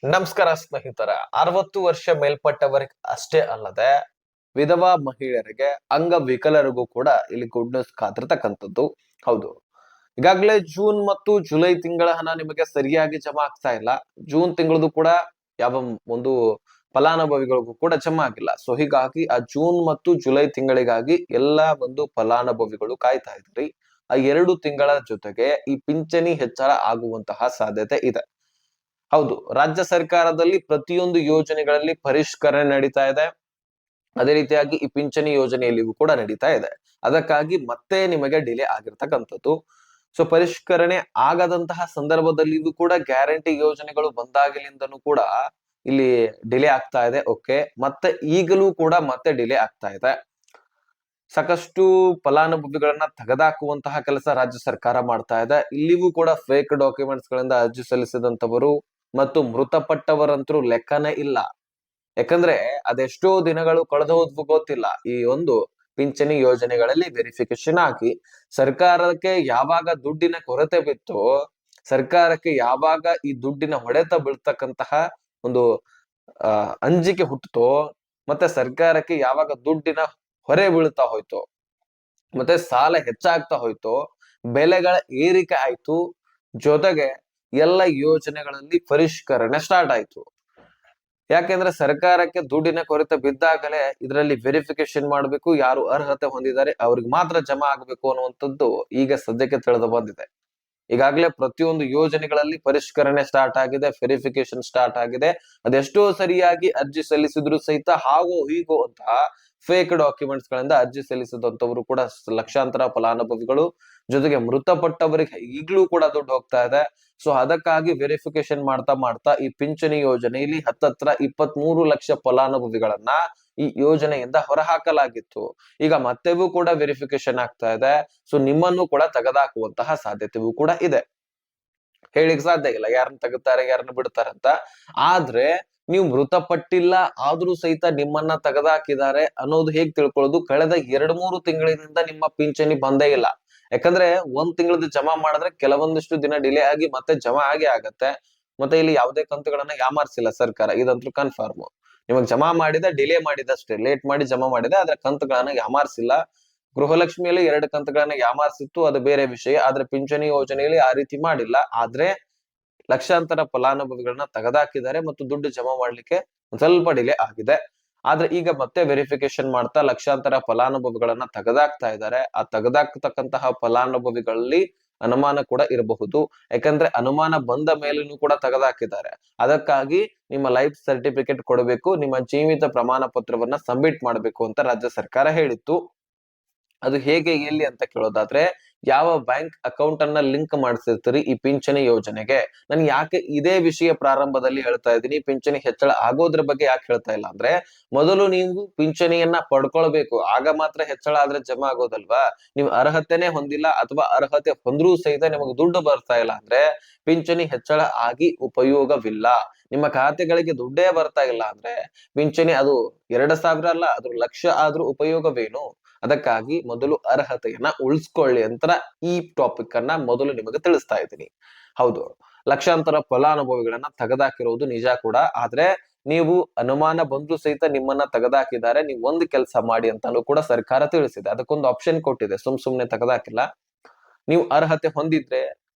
ನಮಸ್ಕಾರ ಸ್ನೇಹಿತರ. 60 ವರ್ಷ ಮೇಲ್ಪಟ್ಟವರಿಗೆ ಅಷ್ಟೇ ಅಲ್ಲದೆ ವಿಧವಾ ಮಹಿಳೆಯರಿಗೆ, ಅಂಗವಿಕಲರಿಗೂ ಕೂಡ ಇಲ್ಲಿ ಗುಡ್ ನ್ಯೂಸ್ ಕಾತಿರ್ತಕ್ಕಂಥದ್ದು. ಹೌದು, ಈಗಾಗಲೇ ಜೂನ್ ಮತ್ತು ಜುಲೈ ತಿಂಗಳ ಹಣ ನಿಮಗೆ ಸರಿಯಾಗಿ ಜಮಾ ಆಗ್ತಾ ಇಲ್ಲ. ಜೂನ್ ತಿಂಗಳದು ಕೂಡ ಯಾವ ಒಂದು ಫಲಾನುಭವಿಗಳಿಗೂ ಕೂಡ ಜಮಾ ಆಗಿಲ್ಲ. ಸೊ ಹೀಗಾಗಿ ಆ ಜೂನ್ ಮತ್ತು ಜುಲೈ ತಿಂಗಳಿಗಾಗಿ ಎಲ್ಲಾ ಒಂದು ಫಲಾನುಭವಿಗಳು ಕಾಯ್ತಾ ಇದ್ರಿ. ಆ 2 ತಿಂಗಳ ಜೊತೆಗೆ ಈ ಪಿಂಚಣಿ ಹೆಚ್ಚಳ ಆಗುವಂತಹ ಸಾಧ್ಯತೆ ಇದೆ. ಹೌದು, ರಾಜ್ಯ ಸರ್ಕಾರದಲ್ಲಿ ಪ್ರತಿಯೊಂದು ಯೋಜನೆಗಳಲ್ಲಿ ಪರಿಷ್ಕರಣೆ ನಡೀತಾ ಇದೆ. ಅದೇ ರೀತಿಯಾಗಿ ಈ ಪಿಂಚಣಿ ಯೋಜನೆಯಲ್ಲಿಯೂ ಕೂಡ ನಡೀತಾ ಇದೆ. ಅದಕ್ಕಾಗಿ ಮತ್ತೆ ನಿಮಗೆ ಡಿಲೇ ಆಗಿರ್ತಕ್ಕಂಥದ್ದು. ಸೊ ಪರಿಷ್ಕರಣೆ ಆಗದಂತಹ ಸಂದರ್ಭದಲ್ಲಿಯೂ ಕೂಡ ಗ್ಯಾರಂಟಿ ಯೋಜನೆಗಳು ಬಂದಾಗಲಿಂದನೂ ಕೂಡ ಇಲ್ಲಿ ಡಿಲೇ ಆಗ್ತಾ ಇದೆ. ಓಕೆ, ಮತ್ತೆ ಈಗಲೂ ಕೂಡ ಮತ್ತೆ ಡಿಲೇ ಆಗ್ತಾ ಇದೆ. ಸಾಕಷ್ಟು ಫಲಾನುಭವಿಗಳನ್ನ ತೆಗೆದಾಕುವಂತಹ ಕೆಲಸ ರಾಜ್ಯ ಸರ್ಕಾರ ಮಾಡ್ತಾ ಇದೆ. ಇಲ್ಲಿಯೂ ಕೂಡ ಫೇಕ್ ಡಾಕ್ಯುಮೆಂಟ್ಸ್ ಗಳಿಂದ ಅರ್ಜಿ ಸಲ್ಲಿಸಿದಂತವರು ಮತ್ತು ಮೃತಪಟ್ಟವರಂತರೂ ಲೆಕ್ಕನೇ ಇಲ್ಲ. ಯಾಕಂದ್ರೆ ಅದೆಷ್ಟೋ ದಿನಗಳು ಕಳೆದು ಹೋದ್ವು ಗೊತ್ತಿಲ್ಲ. ಈ ಒಂದು ಪಿಂಚಣಿ ಯೋಜನೆಗಳಲ್ಲಿ ವೆರಿಫಿಕೇಶನ್ ಆಗಿ ಸರ್ಕಾರಕ್ಕೆ ಯಾವಾಗ ದುಡ್ಡಿನ ಕೊರತೆ ಬಿತ್ತು, ಸರ್ಕಾರಕ್ಕೆ ಯಾವಾಗ ಈ ದುಡ್ಡಿನ ಹೊಡೆತ ಬೀಳ್ತಕ್ಕಂತಹ ಒಂದು ಅಂಜಿಕೆ ಹುಟ್ಟಿತೋ, ಮತ್ತೆ ಸರ್ಕಾರಕ್ಕೆ ಯಾವಾಗ ದುಡ್ಡಿನ ಹೊರೆ ಬೀಳ್ತಾ ಹೋಯ್ತು, ಮತ್ತೆ ಸಾಲ ಹೆಚ್ಚಾಗ್ತಾ ಹೋಯ್ತು, ಬೆಲೆಗಳ ಏರಿಕೆ ಆಯ್ತು, ಜೊತೆಗೆ ಎಲ್ಲ ಯೋಜನೆಗಳಲ್ಲಿ ಪರಿಷ್ಕರಣೆ ಸ್ಟಾರ್ಟ್ ಆಯ್ತು. ಯಾಕೆಂದ್ರೆ ಸರ್ಕಾರಕ್ಕೆ ದುಡ್ಡಿನ ಕೊರತೆ ಬಿದ್ದಾಗಲೇ ಇದರಲ್ಲಿ ವೆರಿಫಿಕೇಶನ್ ಮಾಡಬೇಕು, ಯಾರು ಅರ್ಹತೆ ಹೊಂದಿದ್ದಾರೆ ಅವ್ರಿಗೆ ಮಾತ್ರ ಜಮಾ ಆಗಬೇಕು ಅನ್ನುವಂಥದ್ದು ಈಗ ಸದ್ಯಕ್ಕೆ ತಿಳಿದು ಬಂದಿದೆ. ಈಗಾಗಲೇ ಪ್ರತಿಯೊಂದು ಯೋಜನೆಗಳಲ್ಲಿ ಪರಿಷ್ಕರಣೆ ಸ್ಟಾರ್ಟ್ ಆಗಿದೆ, ವೆರಿಫಿಕೇಶನ್ ಸ್ಟಾರ್ಟ್ ಆಗಿದೆ. ಅದೆಷ್ಟೋ ಸರಿಯಾಗಿ ಅರ್ಜಿ ಸಲ್ಲಿಸಿದ್ರು ಸಹಿತ ಹಾಗೋ ಹೀಗೋ ಅಂತ ಫೇಕ್ ಡಾಕ್ಯುಮೆಂಟ್ಸ್ ಗಳಿಂದ ಅರ್ಜಿ ಸಲ್ಲಿಸಿದಂತವರು ಕೂಡ ಲಕ್ಷಾಂತರ ಫಲಾನುಭವಿಗಳು, ಜೊತೆಗೆ ಮೃತಪಟ್ಟವರಿಗೆ ಈಗಲೂ ಕೂಡ ದುಡ್ಡು ಹೋಗ್ತಾ ಇದೆ. ಸೊ ಅದಕ್ಕಾಗಿ ವೆರಿಫಿಕೇಶನ್ ಮಾಡ್ತಾ ಮಾಡ್ತಾ ಈ ಪಿಂಚಣಿ ಯೋಜನೆಯಲ್ಲಿ ಹತ್ತತ್ರ 23 ಲಕ್ಷ ಫಲಾನುಭವಿಗಳನ್ನ ಈ ಯೋಜನೆಯಿಂದ ಹೊರಹಾಕಲಾಗಿತ್ತು. ಈಗ ಮತ್ತೆವೂ ಕೂಡ ವೆರಿಫಿಕೇಶನ್ ಆಗ್ತಾ ಇದೆ. ಸೊ ನಿಮ್ಮನ್ನು ಕೂಡ ತೆಗೆದಾಕುವಂತಹ ಸಾಧ್ಯತೆಯೂ ಕೂಡ ಇದೆ. ಹೇಳಿಕ್ ಸಾಧ್ಯ ಇಲ್ಲ ಯಾರನ್ನ ತೆಗಿತಾರೆ ಯಾರನ್ನ ಬಿಡ್ತಾರಂತ. ಆದ್ರೆ ನೀವು ಮೃತಪಟ್ಟಿಲ್ಲ ಆದ್ರೂ ಸಹಿತ ನಿಮ್ಮನ್ನ ತೆಗೆದಾಕಿದ್ದಾರೆ ಅನ್ನೋದು ಹೇಗ್ ತಿಳ್ಕೊಳ್ಳೋದು? ಕಳೆದ 2-3 ತಿಂಗಳಿನಿಂದ ನಿಮ್ಮ ಪಿಂಚಣಿ ಬಂದೇ ಇಲ್ಲ. ಯಾಕಂದ್ರೆ 1 ತಿಂಗಳದ್ದು ಜಮಾ ಮಾಡಿದ್ರೆ ಕೆಲವೊಂದಿಷ್ಟು ದಿನ ಡಿಲೇ ಆಗಿ ಮತ್ತೆ ಜಮಾ ಆಗತ್ತೆ. ಮತ್ತೆ ಇಲ್ಲಿ ಯಾವುದೇ ಕಂತುಗಳನ್ನ ಯಾಮಾರಿಸಿಲ್ಲ ಸರ್ಕಾರ, ಇದಂತೂ ಕನ್ಫರ್ಮ್. ನಿಮಗ್ ಜಮಾ ಮಾಡಿದೆ, ಡಿಲೇ ಮಾಡಿದಷ್ಟೇ, ಲೇಟ್ ಮಾಡಿ ಜಮಾ ಮಾಡಿದೆ, ಆದ್ರೆ ಕಂತುಗಳನ್ನ ಯಾಮಾರಿಸಿಲ್ಲ. ಗೃಹಲಕ್ಷ್ಮಿಯಲ್ಲಿ 2 ಕಂತುಗಳನ್ನ ಯಾಮಾರಿಸಿತ್ತು, ಅದು ಬೇರೆ ವಿಷಯ. ಆದ್ರೆ ಪಿಂಚಣಿ ಯೋಜನೆಯಲ್ಲಿ ಆ ರೀತಿ ಮಾಡಿಲ್ಲ. ಆದ್ರೆ ಲಕ್ಷಾಂತರ ಫಲಾನುಭವಿಗಳನ್ನ ತೆಗೆದಾಕಿದ್ದಾರೆ ಮತ್ತು ದುಡ್ಡು ಜಮಾ ಮಾಡ್ಲಿಕ್ಕೆ ಒಂದ್ ಸ್ವಲ್ಪ ಡಿಲೇ ಆಗಿದೆ. ಆದ್ರೆ ಈಗ ಮತ್ತೆ ವೆರಿಫಿಕೇಶನ್ ಮಾಡ್ತಾ ಲಕ್ಷಾಂತರ ಫಲಾನುಭವಿಗಳನ್ನ ತೆಗೆದಾಕ್ತಾ ಇದ್ದಾರೆ. ಆ ತೆಗೆದಾಕ್ತಕ್ಕಂತಹ ಫಲಾನುಭವಿಗಳಲ್ಲಿ ಅನುಮಾನ ಕೂಡ ಇರಬಹುದು. ಯಾಕಂದ್ರೆ ಅನುಮಾನ ಬಂದ ಮೇಲೂ ಕೂಡ ತೆಗೆದಾಕಿದ್ದಾರೆ. ಅದಕ್ಕಾಗಿ ನಿಮ್ಮ ಲೈಫ್ ಸರ್ಟಿಫಿಕೇಟ್ ಕೊಡಬೇಕು, ನಿಮ್ಮ ಜೀವಿತ ಪ್ರಮಾಣ ಪತ್ರವನ್ನ ಸಬ್ಮಿಟ್ ಮಾಡಬೇಕು ಅಂತ ರಾಜ್ಯ ಸರ್ಕಾರ ಹೇಳಿತ್ತು. ಅದು ಹೇಗೆ ಎಲ್ಲಿ ಅಂತ ಕೇಳೋದಾದ್ರೆ, ಯಾವ ಬ್ಯಾಂಕ್ ಅಕೌಂಟ್ ಅನ್ನ ಲಿಂಕ್ ಮಾಡಿಸಿರ್ತೀರಿ ಈ ಪಿಂಚಣಿ ಯೋಜನೆಗೆ. ನಾನು ಯಾಕೆ ಇದೇ ವಿಷಯ ಪ್ರಾರಂಭದಲ್ಲಿ ಹೇಳ್ತಾ ಇದ್ದೀನಿ, ಪಿಂಚಣಿ ಹೆಚ್ಚಳ ಆಗೋದ್ರ ಬಗ್ಗೆ ಯಾಕೆ ಹೇಳ್ತಾ ಇಲ್ಲ ಅಂದ್ರೆ, ಮೊದಲು ನೀವು ಪಿಂಚಣಿಯನ್ನ ಪಡ್ಕೊಳ್ಬೇಕು, ಆಗ ಮಾತ್ರ ಹೆಚ್ಚಳ ಆದ್ರೆ ಜಮಾ ಆಗೋದಲ್ವಾ. ನೀವು ಅರ್ಹತೆನೆ ಹೊಂದಿಲ್ಲ ಅಥವಾ ಅರ್ಹತೆ ಹೊಂದ್ರೂ ಸಹಿತ ನಿಮಗೆ ದುಡ್ಡು ಬರ್ತಾ ಇಲ್ಲ ಅಂದ್ರೆ ಪಿಂಚಣಿ ಹೆಚ್ಚಳ ಆಗಿ ಉಪಯೋಗವಿಲ್ಲ. ನಿಮ್ಮ ಖಾತೆಗಳಿಗೆ ದುಡ್ಡೇ ಬರ್ತಾ ಇಲ್ಲ ಅಂದ್ರೆ ಪಿಂಚಣಿ ಅದು 2,000 ಅಲ್ಲ, ಅದು ಲಕ್ಷ ಆದ್ರೂ ಉಪಯೋಗವೇನು? ಅದಕ್ಕಾಗಿ ಮೊದಲು ಅರ್ಹತೆಯನ್ನ ಉಳಿಸ್ಕೊಳ್ಳಿ ಅಂತ ಈ ಟಾಪಿಕ್ ಅನ್ನ ಮೊದಲು ನಿಮಗೆ ತಿಳಿಸ್ತಾ ಇದ್ದೀನಿ. ಹೌದು, ಲಕ್ಷಾಂತರ ಫಲಾನುಭವಿಗಳನ್ನ ತೆಗೆದಾಕಿರುವುದು ನಿಜ ಕೂಡ. ಆದ್ರೆ ನೀವು ಅನುಮಾನ ಬಂದ್ರು ಸಹಿತ ನಿಮ್ಮನ್ನ ತೆಗೆದಾಕಿದ್ದಾರೆ, ನೀವು ಒಂದು ಕೆಲಸ ಮಾಡಿ ಅಂತಾನು ಕೂಡ ಸರ್ಕಾರ ತಿಳಿಸಿದೆ. ಅದಕ್ಕೊಂದು ಆಪ್ಷನ್ ಕೊಟ್ಟಿದೆ, ಸುಮ್ನೆ ತೆಗೆದಾಕಿಲ್ಲ. ನೀವು ಅರ್ಹತೆ ಹೊಂದಿದ್ರೆ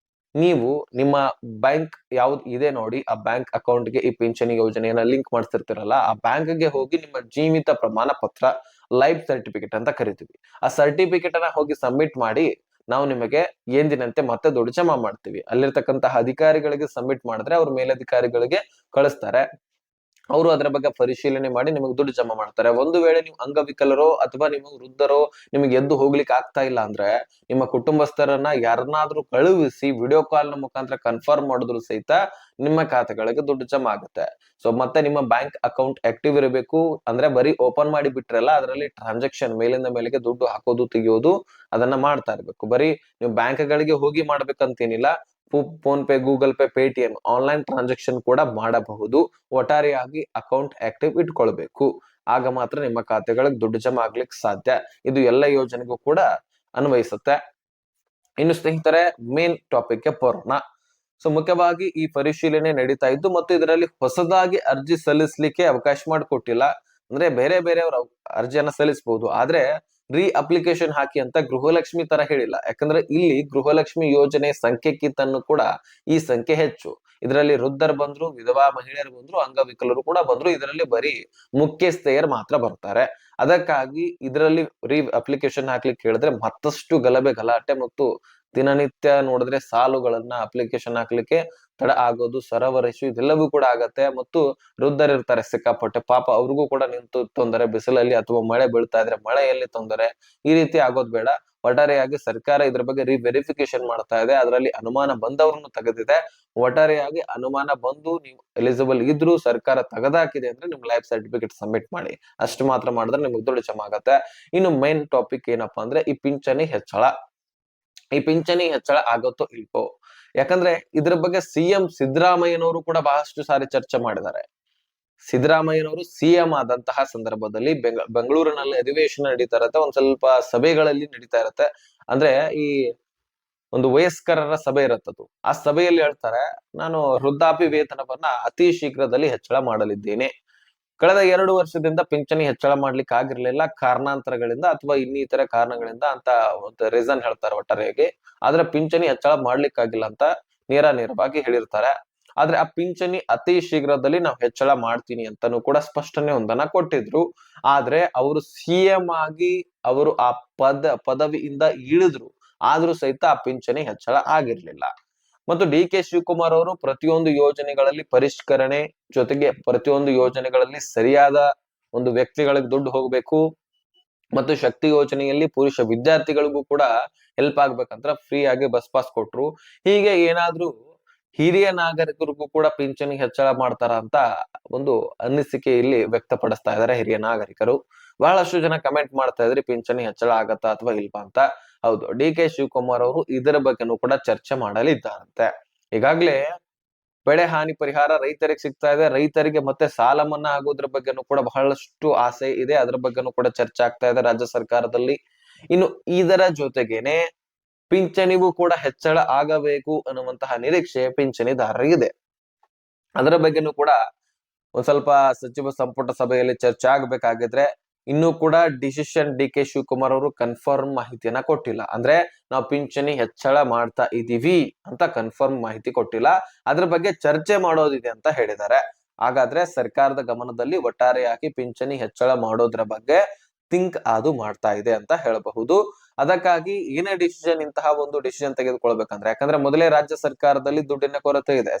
ನೀವು ನಿಮ್ಮ ಬ್ಯಾಂಕ್ ಯಾವ್ದು ಇದೆ ನೋಡಿ, ಆ ಬ್ಯಾಂಕ್ ಅಕೌಂಟ್ಗೆ ಈ ಪಿಂಚಣಿ ಯೋಜನೆಯನ್ನ ಲಿಂಕ್ ಮಾಡ್ತಿರ್ತೀರಲ್ಲ, ಆ ಬ್ಯಾಂಕ್ಗೆ ಹೋಗಿ ನಿಮ್ಮ ಜೀವಿತ ಪ್ರಮಾಣ ಪತ್ರ, ಲೈಫ್ ಸರ್ಟಿಫಿಕೇಟ್ ಅಂತ ಕರಿತೀವಿ, ಆ ಸರ್ಟಿಫಿಕೇಟ್ ಅನ್ನ ಹೋಗಿ ಸಬ್ಮಿಟ್ ಮಾಡಿ ನಾವು ನಿಮಗೆ ಎಂದಿನಂತೆ ಮತ್ತೆ ದುಡ್ಡು ಜಮಾ ಮಾಡ್ತೀವಿ. ಅಲ್ಲಿರ್ತಕ್ಕಂತಹ ಅಧಿಕಾರಿಗಳಿಗೆ ಸಬ್ಮಿಟ್ ಮಾಡಿದ್ರೆ ಅವ್ರ ಮೇಲಧಿಕಾರಿಗಳಿಗೆ ಕಳಿಸ್ತಾರೆ. ಅವರು ಅದರ ಬಗ್ಗೆ ಪರಿಶೀಲನೆ ಮಾಡಿ ನಿಮಗೆ ದುಡ್ಡು ಜಮಾ ಮಾಡ್ತಾರೆ. ಒಂದು ವೇಳೆ ನೀವು ಅಂಗವಿಕಲರೋ ಅಥವಾ ನೀವು ವೃದ್ಧರೋ, ನಿಮಗೆ ಎದ್ದು ಹೋಗ್ಲಿಕ್ಕೆ ಆಗ್ತಾ ಇಲ್ಲ ಅಂದ್ರೆ ನಿಮ್ಮ ಕುಟುಂಬಸ್ಥರನ್ನ ಯಾರನ್ನಾದ್ರೂ ಕಳುಹಿಸಿ ವಿಡಿಯೋ ಕಾಲ್ ನ ಮುಖಾಂತರ ಕನ್ಫರ್ಮ್ ಮಾಡಿದ್ರು ಸಹಿತ ನಿಮ್ಮ ಖಾತೆಗಳಿಗೆ ದುಡ್ಡು ಜಮಾ ಆಗುತ್ತೆ. ಸೊ ಮತ್ತೆ ನಿಮ್ಮ ಬ್ಯಾಂಕ್ ಅಕೌಂಟ್ ಆಕ್ಟಿವ್ ಇರಬೇಕು. ಅಂದ್ರೆ ಬರೀ ಓಪನ್ ಮಾಡಿ ಬಿಟ್ರಲ್ಲ, ಅದರಲ್ಲಿ ಟ್ರಾನ್ಸಾಕ್ಷನ್ ಮೇಲಿಂದ ಮೇಲೆಗೆ ದುಡ್ಡು ಹಾಕೋದು ತೆಗಿಯೋದು ಅದನ್ನ ಮಾಡ್ತಾ ಇರ್ಬೇಕು. ಬರೀ ನೀವು ಬ್ಯಾಂಕ್ ಗಳಿಗೆ ಹೋಗಿ ಮಾಡ್ಬೇಕಂತೇನಿಲ್ಲ. PhonePe, Google pay, Paytm online transaction ಕೂಡ ಮಾಡಬಹುದು. ಒಟ್ಟಾರೆಯಾಗಿ ಅಕೌಂಟ್ ಆಕ್ಟಿವ್ ಇಟ್ಕೊಳ್ಬೇಕು, ಆಗ ಮಾತ್ರ ನಿಮ್ಮ ಖಾತೆಗಳಿಗೆ ದುಡ್ಡು ಜಮಾ ಆಗ್ಲಿಕ್ಕೆ ಸಾಧ್ಯ. ಇದು ಎಲ್ಲ ಯೋಜನೆಗೂ ಕೂಡ ಅನ್ವಯಿಸುತ್ತೆ. ಇನ್ನು ಸ್ನೇಹಿತರೆ, ಮೇನ್ ಟಾಪಿಕ್ ಗೆ ಬರೋಣ. ಸೊ ಮುಖ್ಯವಾಗಿ ಈ ಪರಿಶೀಲನೆ ನಡೀತಾ ಇದ್ದು ಮತ್ತು ಇದರಲ್ಲಿ ಹೊಸದಾಗಿ ಅರ್ಜಿ ಸಲ್ಲಿಸಲಿಕ್ಕೆ ಅವಕಾಶ ಮಾಡಿಕೊಟ್ಟಿಲ್ಲ. ಅಂದ್ರೆ ಬೇರೆ ಬೇರೆಯವರು ಅರ್ಜಿಯನ್ನ ಸಲ್ಲಿಸಬಹುದು, ಆದ್ರೆ ಅಪ್ಲಿಕೇಶನ್ ಹಾಕಿ ಅಂತ ಗೃಹಲಕ್ಷ್ಮಿ ತರ ಹೇಳಿಲ್ಲ. ಯಾಕಂದ್ರೆ ಇಲ್ಲಿ ಗೃಹಲಕ್ಷ್ಮಿ ಯೋಜನೆ ಸಂಖ್ಯೆಕ್ಕಿಂತನೂ ಕೂಡ ಈ ಸಂಖ್ಯೆ ಹೆಚ್ಚು. ಇದರಲ್ಲಿ ವೃದ್ಧರು ಬಂದ್ರು, ವಿಧವಾ ಮಹಿಳೆಯರು ಬಂದ್ರು, ಅಂಗವಿಕಲರು ಕೂಡ ಬಂದ್ರು. ಇದರಲ್ಲಿ ಬರೀ ಮುಖ್ಯಸ್ಥೆಯರು ಮಾತ್ರ ಬರ್ತಾರೆ. ಅದಕ್ಕಾಗಿ ಇದರಲ್ಲಿ ಅಪ್ಲಿಕೇಶನ್ ಹಾಕ್ಲಿಕ್ಕೆ ಹೇಳಿದ್ರೆ ಮತ್ತಷ್ಟು ಗಲಾಟೆ ಮತ್ತು ದಿನನಿತ್ಯ ನೋಡಿದ್ರೆ ಸಾಲುಗಳನ್ನ ಅಪ್ಲಿಕೇಶನ್ ಹಾಕ್ಲಿಕ್ಕೆ ತಡ ಆಗೋದು, ಸರ್ವರ್ ಇಶ್ಯೂ ಇದೆಲ್ಲವೂ ಕೂಡ ಆಗತ್ತೆ. ಮತ್ತು ವೃದ್ಧರಿರ್ತಾರೆ ಸಿಕ್ಕಾಪಟ್ಟೆ, ಪಾಪ ಅವ್ರಿಗೂ ಕೂಡ ನಿಂತು ತೊಂದರೆ, ಬಿಸಿಲಲ್ಲಿ ಅಥವಾ ಮಳೆ ಬೀಳ್ತಾ ಇದ್ರೆ ಮಳೆಯಲ್ಲಿ ತೊಂದರೆ, ಈ ರೀತಿ ಆಗೋದ್ ಬೇಡ. ಒಟ್ಟಾರೆಯಾಗಿ ಸರ್ಕಾರ ಇದ್ರ ಬಗ್ಗೆ ವೆರಿಫಿಕೇಶನ್ ಮಾಡ್ತಾ ಇದೆ. ಅದರಲ್ಲಿ ಅನುಮಾನ ಬಂದವ್ರನ್ನು ತೆಗೆದಿದೆ. ಒಟ್ಟಾರೆಯಾಗಿ ಅನುಮಾನ ಬಂದು ನೀವು ಎಲಿಜಿಬಲ್ ಇದ್ರು ಸರ್ಕಾರ ತೆಗೆದಾಕಿದೆ ಅಂದ್ರೆ ನಿಮ್ ಲೈಫ್ ಸರ್ಟಿಫಿಕೇಟ್ ಸಬ್ಮಿಟ್ ಮಾಡಿ. ಅಷ್ಟು ಮಾತ್ರ ಮಾಡಿದ್ರೆ ನಿಮ್ಗೆ ದುಡ್ಡು ಜಮಾ ಆಗತ್ತೆ. ಇನ್ನು ಮೇನ್ ಟಾಪಿಕ್ ಏನಪ್ಪಾ ಅಂದ್ರೆ ಈ ಪಿಂಚಣಿ ಹೆಚ್ಚಳ. ಈ ಪಿಂಚಣಿ ಹೆಚ್ಚಳ ಆಗುತ್ತೋ ಇಲ್ವೋ, ಯಾಕಂದ್ರೆ ಇದ್ರ ಬಗ್ಗೆ ಸಿಎಂ ಸಿದ್ದರಾಮಯ್ಯನವರು ಕೂಡ ಬಹಳಷ್ಟು ಸಾರಿ ಚರ್ಚೆ ಮಾಡಿದ್ದಾರೆ. ಸಿದ್ದರಾಮಯ್ಯನವರು ಸಿಎಂ ಆದಂತಹ ಸಂದರ್ಭದಲ್ಲಿ ಬೆಂಗಳೂರಿನಲ್ಲಿ ಅಧಿವೇಶನ ನಡೀತಾ ಇರತ್ತೆ, ಒಂದ್ ಸ್ವಲ್ಪ ಸಭೆಗಳಲ್ಲಿ ನಡೀತಾ ಇರತ್ತೆ. ಅಂದ್ರೆ ಈ ಒಂದು ವಯಸ್ಕರರ ಸಭೆ ಇರತ್ತದು. ಆ ಸಭೆಯಲ್ಲಿ ಹೇಳ್ತಾರೆ, ನಾನು ವೃದ್ಧಾಪ್ಯ ವೇತನವನ್ನ ಅತಿ ಶೀಘ್ರದಲ್ಲಿ ಹೆಚ್ಚಳ ಮಾಡಲಿದ್ದೇನೆ. ಕಳೆದ 2 ವರ್ಷದಿಂದ ಪಿಂಚಣಿ ಹೆಚ್ಚಳ ಮಾಡ್ಲಿಕ್ಕೆ ಆಗಿರ್ಲಿಲ್ಲ, ಕಾರಣಾಂತರಗಳಿಂದ ಅಥವಾ ಇನ್ನಿತರ ಕಾರಣಗಳಿಂದ ಅಂತ ಒಂದು ರೀಸನ್ ಹೇಳ್ತಾರೆ ಒಟ್ಟಾರೆಯಾಗಿ. ಆದ್ರೆ ಪಿಂಚಣಿ ಹೆಚ್ಚಳ ಮಾಡ್ಲಿಕ್ಕಾಗಿಲ್ಲ ಅಂತ ನೇರವಾಗಿ ಹೇಳಿರ್ತಾರೆ. ಆದ್ರೆ ಆ ಪಿಂಚಣಿ ಅತಿ ಶೀಘ್ರದಲ್ಲಿ ನಾವು ಹೆಚ್ಚಳ ಮಾಡ್ತೀನಿ ಅಂತಾನು ಕೂಡ ಸ್ಪಷ್ಟನೆ ಒಂದನ್ನ ಕೊಟ್ಟಿದ್ರು. ಆದ್ರೆ ಅವರು ಸಿಎಂ ಆಗಿ ಅವರು ಆ ಪದವಿಯಿಂದ ಇಳಿದ್ರು, ಆದ್ರೂ ಸಹಿತ ಆ ಪಿಂಚಣಿ ಹೆಚ್ಚಳ ಆಗಿರ್ಲಿಲ್ಲ. ಮತ್ತು ಡಿ ಕೆ ಶಿವಕುಮಾರ್ ಅವರು ಪ್ರತಿಯೊಂದು ಯೋಜನೆಗಳಲ್ಲಿ ಪರಿಷ್ಕರಣೆ ಜೊತೆಗೆ ಪ್ರತಿಯೊಂದು ಯೋಜನೆಗಳಲ್ಲಿ ಸರಿಯಾದ ಒಂದು ವ್ಯಕ್ತಿಗಳಿಗೆ ದುಡ್ಡು ಹೋಗ್ಬೇಕು ಮತ್ತು ಶಕ್ತಿ ಯೋಜನೆಯಲ್ಲಿ ಪುರುಷ ವಿದ್ಯಾರ್ಥಿಗಳಿಗೂ ಕೂಡ ಹೆಲ್ಪ್ ಆಗ್ಬೇಕಂತ ಫ್ರೀ ಆಗಿ ಬಸ್ ಪಾಸ್ ಕೊಟ್ರು. ಹೀಗೆ ಏನಾದ್ರೂ ಹಿರಿಯ ನಾಗರಿಕರಿಗೂ ಕೂಡ ಪಿಂಚಣಿ ಹೆಚ್ಚಳ ಮಾಡ್ತಾರ ಅಂತ ಒಂದು ಅನಿಸಿಕೆ ಇಲ್ಲಿ ವ್ಯಕ್ತಪಡಿಸ್ತಾ ಇದ್ದಾರೆ ಹಿರಿಯ ನಾಗರಿಕರು. ಬಹಳಷ್ಟು ಜನ ಕಮೆಂಟ್ ಮಾಡ್ತಾ ಇದ್ರಿ ಪಿಂಚಣಿ ಹೆಚ್ಚಳ ಆಗತ್ತಾ ಅಥವಾ ಇಲ್ವಾ ಅಂತ. ಹೌದು, ಡಿ ಕೆ ಶಿವಕುಮಾರ್ ಅವರು ಇದರ ಬಗ್ಗೆನೂ ಕೂಡ ಚರ್ಚೆ ಮಾಡಲಿದ್ದಾರಂತೆ. ಈಗಾಗ್ಲೇ ಬೆಳೆ ಹಾನಿ ಪರಿಹಾರ ರೈತರಿಗೆ ಸಿಗ್ತಾ ಇದೆ. ರೈತರಿಗೆ ಮತ್ತೆ ಸಾಲ ಮನ್ನಾ ಆಗೋದ್ರ ಬಗ್ಗೆನೂ ಕೂಡ ಬಹಳಷ್ಟು ಆಸೆ ಇದೆ. ಅದ್ರ ಬಗ್ಗೆನೂ ಕೂಡ ಚರ್ಚೆ ಆಗ್ತಾ ಇದೆ ರಾಜ್ಯ ಸರ್ಕಾರದಲ್ಲಿ. ಇನ್ನು ಇದರ ಜೊತೆಗೇನೆ ಪಿಂಚಣಿಗೂ ಕೂಡ ಹೆಚ್ಚಳ ಆಗಬೇಕು ಅನ್ನುವಂತಹ ನಿರೀಕ್ಷೆ ಪಿಂಚಣಿದಾರರಿಗಿದೆ. ಅದರ ಬಗ್ಗೆನೂ ಕೂಡ ಒಂದ್ ಸ್ವಲ್ಪ ಸಚಿವ ಸಂಪುಟ ಸಭೆಯಲ್ಲಿ ಚರ್ಚೆ ಆಗ್ಬೇಕಾಗಿದ್ರೆ ಇನ್ನೂ ಕೂಡ ಡಿಸಿಷನ್ ಡಿ ಕೆ ಶಿವಕುಮಾರ್ ಅವರು ಕನ್ಫರ್ಮ್ ಮಾಹಿತಿಯನ್ನ ಕೊಟ್ಟಿಲ್ಲ. ಅಂದ್ರೆ ನಾವು ಪಿಂಚಣಿ ಹೆಚ್ಚಳ ಮಾಡ್ತಾ ಇದೀವಿ ಅಂತ ಕನ್ಫರ್ಮ್ ಮಾಹಿತಿ ಕೊಟ್ಟಿಲ್ಲ. ಅದ್ರ ಬಗ್ಗೆ ಚರ್ಚೆ ಮಾಡೋದಿದೆ ಅಂತ ಹೇಳಿದ್ದಾರೆ. ಹಾಗಾದ್ರೆ ಸರ್ಕಾರದ ಗಮನದಲ್ಲಿ ಒಟ್ಟಾರೆಯಾಗಿ ಪಿಂಚಣಿ ಹೆಚ್ಚಳ ಮಾಡೋದ್ರ ಬಗ್ಗೆ ಥಿಂಕ್ ಅದು ಮಾಡ್ತಾ ಇದೆ ಅಂತ ಹೇಳಬಹುದು. ಅದಕ್ಕಾಗಿ ಏನೇ ಡಿಸಿಷನ್ ಇಂತಹ ಒಂದು ಡಿಸಿಷನ್ ತೆಗೆದುಕೊಳ್ಬೇಕಂದ್ರೆ, ಯಾಕಂದ್ರೆ ಮೊದಲೇ ರಾಜ್ಯ ಸರ್ಕಾರದಲ್ಲಿ ದುಡ್ಡಿನ ಕೊರತೆ ಇದೆ,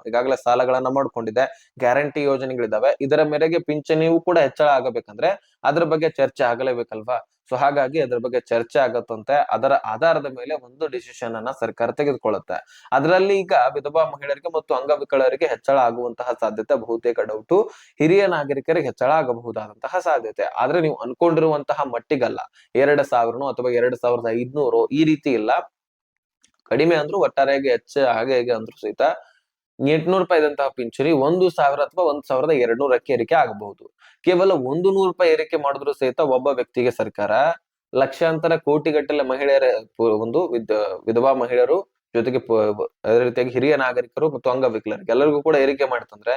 ಈಗಾಗಲೇ ಸಾಲಗಳನ್ನ ಮಾಡ್ಕೊಂಡಿದೆ, ಗ್ಯಾರಂಟಿ ಯೋಜನೆಗಳಿದಾವೆ. ಇದರ ಮೇರೆಗೆ ಪಿಂಚಣಿಯೂ ಕೂಡ ಹೆಚ್ಚಳ ಆಗಬೇಕಂದ್ರೆ ಅದ್ರ ಬಗ್ಗೆ ಚರ್ಚೆ ಆಗಲೇಬೇಕಲ್ವಾ. ಸೊ ಹಾಗಾಗಿ ಅದ್ರ ಬಗ್ಗೆ ಚರ್ಚೆ ಆಗತ್ತಂತೆ. ಅದರ ಆಧಾರದ ಮೇಲೆ ಒಂದು ಡಿಸಿಷನ್ ಅನ್ನ ಸರ್ಕಾರ ತೆಗೆದುಕೊಳ್ಳುತ್ತೆ. ಅದರಲ್ಲಿ ಈಗ ವಿಧವಾ ಮಹಿಳೆಯರಿಗೆ ಮತ್ತು ಅಂಗವಿಕಲರಿಗೆ ಹೆಚ್ಚಳ ಆಗುವಂತಹ ಸಾಧ್ಯತೆ ಬಹುತೇಕ ಡೌಟು. ಹಿರಿಯ ನಾಗರಿಕರಿಗೆ ಹೆಚ್ಚಳ ಆಗಬಹುದಾದಂತಹ ಸಾಧ್ಯತೆ. ಆದ್ರೆ ನೀವು ಅನ್ಕೊಂಡಿರುವಂತಹ ಮಟ್ಟಿಗಲ್ಲ. 2,000 ಅಥವಾ 2,500 ಈ ರೀತಿ ಇಲ್ಲ. ಕಡಿಮೆ ಅಂದ್ರು ಒಟ್ಟಾರೆಯಾಗಿ ಹಾಗೆ ಹೇಗೆ ಅಂದ್ರು ಸಹಿತ 800 ರೂಪಾಯಿದಂತಹ ಪಿಂಚಣಿ 1,000 ಅಥವಾ 1,200ಕ್ಕೆ ಏರಿಕೆ ಆಗಬಹುದು. ಕೇವಲ 100 ರೂಪಾಯಿ ಏರಿಕೆ ಮಾಡಿದ್ರು ಸಹಿತ ಒಬ್ಬ ವ್ಯಕ್ತಿಗೆ ಸರ್ಕಾರ ಲಕ್ಷಾಂತರ ಕೋಟಿಗಟ್ಟಲೆ ಮಹಿಳೆಯರ ಒಂದು ವಿಧವಾ ಮಹಿಳೆಯರು ಜೊತೆಗೆ ಅದೇ ರೀತಿಯಾಗಿ ಹಿರಿಯ ನಾಗರಿಕರು ಮತ್ತು ಅಂಗವಿಕಲರಿಗೆ ಎಲ್ಲರಿಗೂ ಕೂಡ ಏರಿಕೆ ಮಾಡ್ತಂದ್ರೆ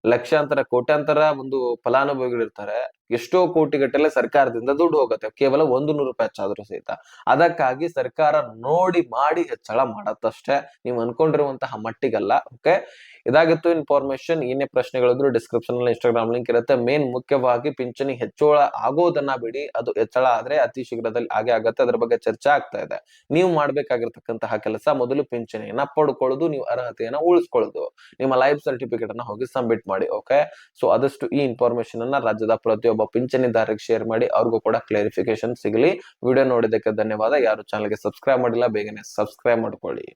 ಲಕ್ಷಾಂತರ ಕೋಟ್ಯಾಂತರ ಒಂದು ಫಲಾನುಭವಿಗಳು ಇರ್ತಾರೆ. ಎಷ್ಟೋ ಕೋಟಿಗಟ್ಟಲೆ ಸರ್ಕಾರದಿಂದ ದುಡ್ಡು ಹೋಗುತ್ತೆ ಕೇವಲ 100 ರೂಪಾಯಿ ಹೆಚ್ಚಾದ್ರೂ ಸಹಿತ. ಅದಕ್ಕಾಗಿ ಸರ್ಕಾರ ನೋಡಿ ಮಾಡಿ ಹೆಚ್ಚಳ ಮಾಡತ್ತಷ್ಟೇ, ನೀವು ಅನ್ಕೊಂಡಿರುವಂತಹ ಮಟ್ಟಿಗಲ್ಲ. ಓಕೆ, ಇದಾಗಿತ್ತು ಇನ್ಫಾರ್ಮೇಶನ್. ಏನೇ ಪ್ರಶ್ನೆಗಳಿದ್ರು ಡಿಸ್ಕ್ರಿಪ್ಷನ್ ನಲ್ಲಿ ಇನ್ಸ್ಟಾಗ್ರಾಮ್ ಲಿಂಕ್ ಇರುತ್ತೆ. ಮೇನ್ ಮುಖ್ಯವಾಗಿ ಪಿಂಚಣಿ ಹೆಚ್ಚಳ ಆಗೋದನ್ನ ಬಿಡಿ, ಅದು ಹೆಚ್ಚಳ ಆದ್ರೆ ಅತಿ ಶೀಘ್ರದಲ್ಲಿ ಹಾಗೆ ಆಗತ್ತೆ. ಅದ್ರ ಬಗ್ಗೆ ಚರ್ಚೆ ಆಗ್ತಾ ಇದೆ. ನೀವು ಮಾಡ್ಬೇಕಾಗಿರ್ತಕ್ಕಂತಹ ಕೆಲಸ ಮೊದಲು ಪಿಂಚಣಿಯನ್ನ ಪಡ್ಕೊಳ್ಳೋದು, ನೀವು ಅರ್ಹತೆಯನ್ನ ಉಳಿಸ್ಕೊಳ್ಳೋದು, ನಿಮ್ಮ ಲೈಫ್ ಸರ್ಟಿಫಿಕೇಟ್ ಅನ್ನ ಹೋಗಿ ಸಬ್ಮಿಟ್ ಮಾಡಿ. ಓಕೆ, ಸೊ ಆದಷ್ಟು ಈ ಇನ್ಫಾರ್ಮೇಶನ್ ಅನ್ನ ರಾಜ್ಯದ ಪ್ರತಿಯೊಬ್ಬ ಪಿಂಚಣಿದಾರರಿಗೆ ಶೇರ್ ಮಾಡಿ, ಅವ್ರಿಗೂ ಕೂಡ ಕ್ಲಾರಿಫಿಕೇಶನ್ ಸಿಗಲಿ. ವಿಡಿಯೋ ನೋಡಿದ್ದಕ್ಕೆ ಧನ್ಯವಾದ. ಯಾರು ಚಾನಲ್ಗೆ ಸಬ್ಸ್ಕ್ರೈಬ್ ಮಾಡಿಲ್ಲ ಬೇಗನೆ ಸಬ್ಸ್ಕ್ರೈಬ್ ಮಾಡ್ಕೊಳ್ಳಿ.